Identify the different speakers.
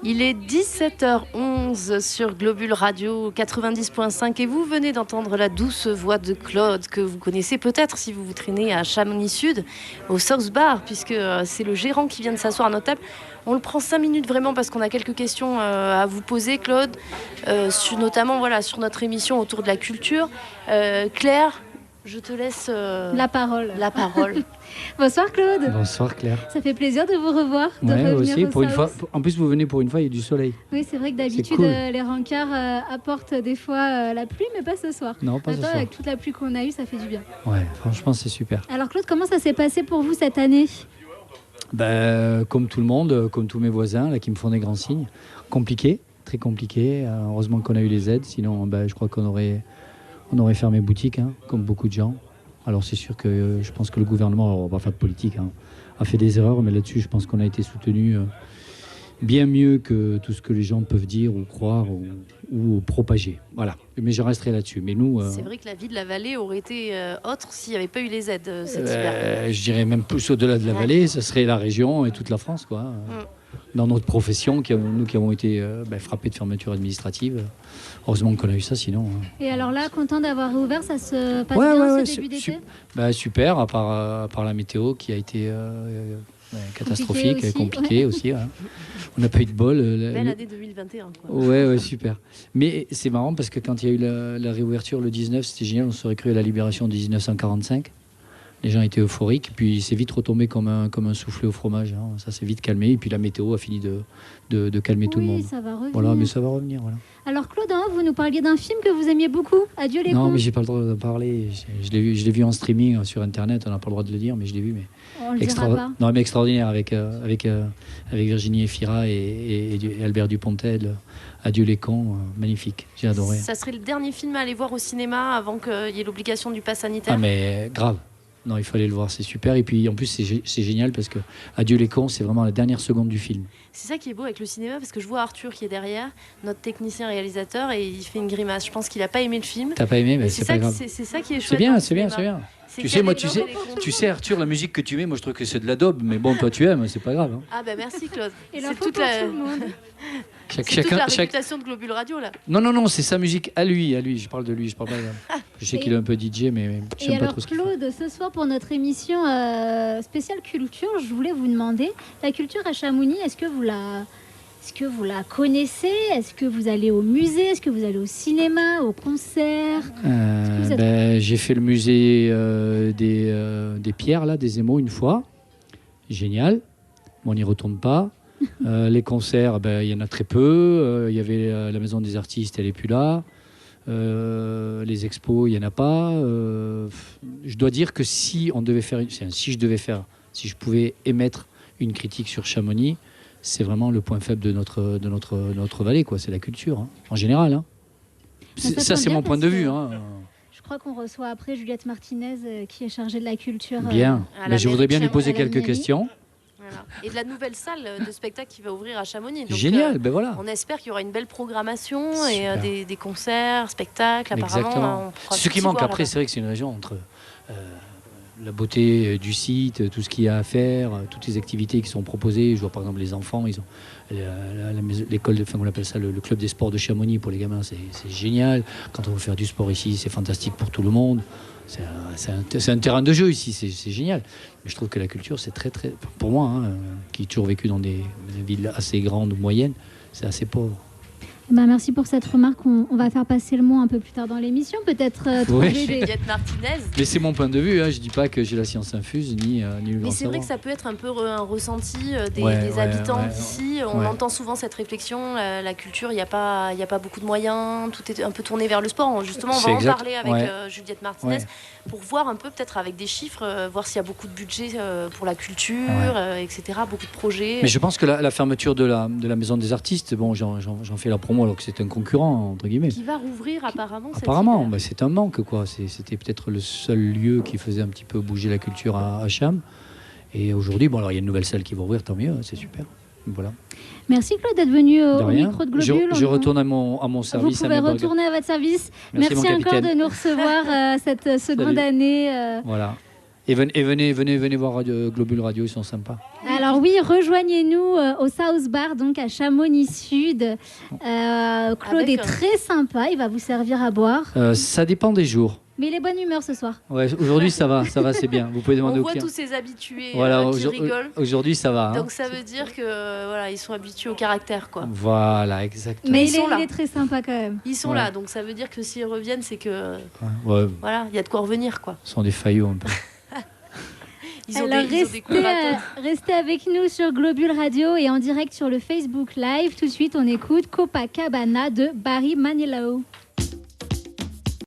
Speaker 1: Il est 17h11 sur Globule Radio 90.5 et vous venez d'entendre la douce voix de Claude que vous connaissez peut-être si vous vous traînez à Chamonix Sud au South Bar, puisque c'est le gérant qui vient de s'asseoir à notre table. On le prend 5 minutes vraiment parce qu'on a quelques questions à vous poser, Claude, notamment sur notre émission autour de la culture. Claire, je te laisse
Speaker 2: la parole.
Speaker 3: Bonsoir Claude.
Speaker 4: Bonsoir Claire.
Speaker 3: Ça fait plaisir de vous revoir.
Speaker 4: Ouais, aussi, pour une fois. En plus, vous venez pour une fois, il y a du soleil.
Speaker 3: Oui, c'est vrai que d'habitude,
Speaker 4: cool.
Speaker 3: Les rencarts apportent des fois la pluie, mais pas ce soir.
Speaker 4: Non, pas ce soir.
Speaker 3: Avec toute la pluie qu'on a eue, ça fait du bien.
Speaker 4: Ouais, franchement, c'est super.
Speaker 3: Alors Claude, comment ça s'est passé pour vous cette année ?
Speaker 4: Comme tout le monde, comme tous mes voisins là, qui me font des grands signes. Compliqué, très compliqué. Heureusement qu'on a eu les aides, sinon je crois qu'on aurait fermé boutique, comme beaucoup de gens. Alors c'est sûr que je pense que le gouvernement, on va pas faire de politique, a fait des erreurs, mais là-dessus je pense qu'on a été soutenu bien mieux que tout ce que les gens peuvent dire ou croire ou propager. Voilà, mais je resterai là-dessus. Mais nous,
Speaker 1: c'est vrai que la vie de la vallée aurait été autre s'il n'y avait pas eu les aides cet hiver.
Speaker 4: Je dirais même plus au-delà de la vallée, ce serait la région et toute la France, quoi. Dans notre profession, nous qui avons été frappés de fermeture administrative. Heureusement qu'on a eu ça, sinon...
Speaker 3: Et alors là, content d'avoir réouvert, ça se passe bien ce début d'été ?
Speaker 4: Super, à part la météo qui a été catastrophique, compliquée aussi. Ouais. On n'a pas eu de bol.
Speaker 1: Belle année 2021. Quoi.
Speaker 4: Ouais, super. Mais c'est marrant parce que quand il y a eu la réouverture le 19, c'était génial, on serait cru à la libération de 1945. Les gens étaient euphoriques, puis c'est vite retombé comme un soufflé au fromage. Ça s'est vite calmé, et puis la météo a fini de calmer tout le monde.
Speaker 3: Ça va revenir.
Speaker 4: Voilà, mais ça va revenir. Voilà.
Speaker 3: Alors Claude, vous nous parliez d'un film que vous aimiez beaucoup, Adieu les cons.
Speaker 4: Non, mais j'ai pas le droit d'en parler. Je l'ai vu en streaming sur Internet, on n'a pas le droit de le dire, mais je l'ai vu. Mais
Speaker 3: on le dira pas.
Speaker 4: Non, mais extraordinaire avec Virginie Efira et Albert Dupontel. Adieu les cons, magnifique, j'ai adoré.
Speaker 1: Ça serait le dernier film à aller voir au cinéma avant qu'il y ait l'obligation du pass sanitaire.
Speaker 4: Ah mais grave. Non, il fallait le voir, c'est super. Et puis en plus, c'est génial parce que Adieu les cons, c'est vraiment la dernière seconde du film.
Speaker 1: C'est ça qui est beau avec le cinéma, parce que je vois Arthur qui est derrière, notre technicien réalisateur, et il fait une grimace. Je pense qu'il n'a pas aimé le film.
Speaker 4: T'as pas aimé, mais c'est pas grave.
Speaker 1: C'est ça qui est chouette.
Speaker 4: C'est bien. Tu sais Arthur, la musique que tu mets, moi je trouve que c'est de la daube, mais bon, toi tu aimes, c'est pas grave.
Speaker 1: Ah merci Claude.
Speaker 3: Et c'est toute la... tout le monde.
Speaker 1: C'est toute la réputation de Globule Radio là.
Speaker 4: Non, c'est sa musique à lui. Je parle de lui, je parle pas de... Je sais qu'il est un peu DJ, mais j'aime pas trop ce qu'il fait.
Speaker 3: Claude, ce soir pour notre émission spéciale culture, je voulais vous demander, la culture à Chamonix, est-ce que vous la connaissez ? Est-ce que vous allez au musée ? Est-ce que vous allez au cinéma, au concert ?
Speaker 4: J'ai fait le musée des pierres, là, des émaux, une fois. Génial. On n'y retourne pas. Les concerts, il y en a très peu. Il y avait la Maison des Artistes, elle n'est plus là. Les expos, il n'y en a pas. Je dois dire que si je pouvais émettre une critique sur Chamonix, c'est vraiment le point faible de notre vallée, quoi. C'est la culture, en général. Ça, c'est mon point de vue.
Speaker 3: Je crois qu'on reçoit après Juliette Martinez, qui est chargée de la culture.
Speaker 4: Bien. Mais je voudrais bien lui poser quelques questions.
Speaker 1: Voilà. Et de la nouvelle salle de spectacle qui va ouvrir à Chamonix. Donc,
Speaker 4: génial, voilà.
Speaker 1: On espère qu'il y aura une belle programmation et des concerts, spectacles.
Speaker 4: Apparemment, c'est ce qui manque. Après, c'est vrai que c'est une région entre la beauté du site, tout ce qu'il y a à faire, toutes les activités qui sont proposées. Je vois par exemple les enfants, ils ont l'école, on appelle ça le club des sports de Chamonix pour les gamins, c'est génial. Quand on veut faire du sport ici, c'est fantastique pour tout le monde. C'est un terrain de jeu ici, c'est génial. Mais je trouve que la culture, c'est très, très... Pour moi, qui ai toujours vécu dans des villes assez grandes ou moyennes, c'est assez pauvre.
Speaker 3: Merci pour cette remarque. On va faire passer le mot un peu plus tard dans l'émission. Peut-être trouver
Speaker 1: Juliette Martinez.
Speaker 4: Mais c'est mon point de vue. Je dis pas que j'ai la science infuse ni le grand
Speaker 1: Mais c'est vrai
Speaker 4: savoir.
Speaker 1: que ça peut être un peu un ressenti des habitants d'ici. On entend souvent cette réflexion. La culture, il n'y a pas beaucoup de moyens. Tout est un peu tourné vers le sport. Justement, on va en parler avec Juliette Martinez pour voir un peu, peut-être avec des chiffres, voir s'il y a beaucoup de budget pour la culture, etc. Beaucoup de projets.
Speaker 4: Mais je pense que la fermeture de la Maison des Artistes, bon, j'en fais la promo alors que c'est un concurrent, entre guillemets.
Speaker 1: Qui va rouvrir apparemment.
Speaker 4: Apparemment, c'est un manque, quoi. C'était peut-être le seul lieu qui faisait un petit peu bouger la culture à Cham. Et aujourd'hui, alors il y a une nouvelle salle qui va ouvrir, tant mieux, c'est super. Voilà.
Speaker 3: Merci Claude d'être venu au micro de Globule.
Speaker 4: Je retourne à mon service.
Speaker 3: Vous pouvez retourner à votre service. Merci encore de nous recevoir cette seconde année.
Speaker 4: Voilà. Et venez voir Globule Radio, ils sont sympas.
Speaker 3: Alors Alors oui, rejoignez-nous au South Bar, donc à Chamonix Sud. Claude est très sympa, il va vous servir à boire.
Speaker 4: Ça dépend des jours.
Speaker 3: Mais il est bonne humeur ce soir.
Speaker 4: Ouais, aujourd'hui ça va, c'est bien. Vous pouvez demander
Speaker 1: On
Speaker 4: aux
Speaker 1: voit
Speaker 4: clients.
Speaker 1: tous ces habitués qui rigolent.
Speaker 4: Aujourd'hui ça va.
Speaker 1: Donc ça veut dire que voilà, ils sont habitués au caractère, quoi.
Speaker 4: Voilà, exactement.
Speaker 3: Mais il est très sympa quand même.
Speaker 1: Ils sont là, donc ça veut dire que s'ils reviennent, c'est que
Speaker 4: voilà,
Speaker 1: il y a de quoi revenir, quoi.
Speaker 4: Ils sont des faillots un peu.
Speaker 3: Alors restez avec nous sur Globule Radio et en direct sur le Facebook Live. Tout de suite, on écoute Copacabana de Barry Manilow.